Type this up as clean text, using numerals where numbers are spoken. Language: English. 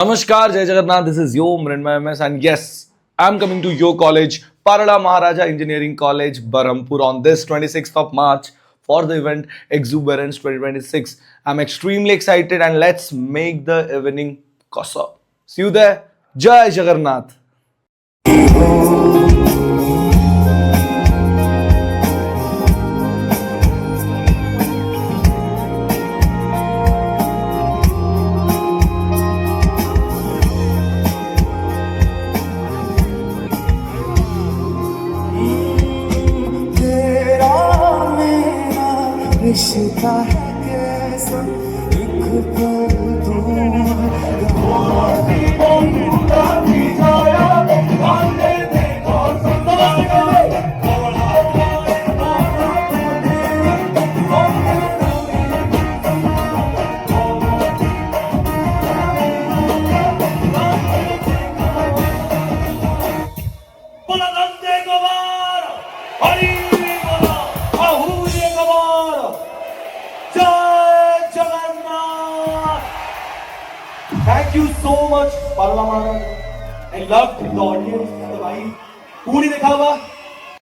Namaskar, Jai Jagannath. This is Yo Mrinmay MS, and yes, I'm coming to your college, Parala Maharaja Engineering College, Barampur, on this 26th of March for the event Exuberance 2026. I'm extremely excited, and let's make the evening kosa. See you there. Jai Jagannath. तेरा मेरा रिश्ता है कैसा एक पल दूर Bulanande Gavar, Hari Bola, Ahuje Gavar, Jai Jagannath. Thank you so much, Parla Maharaj. I loved the audience. भाई पूरी देखा हुआ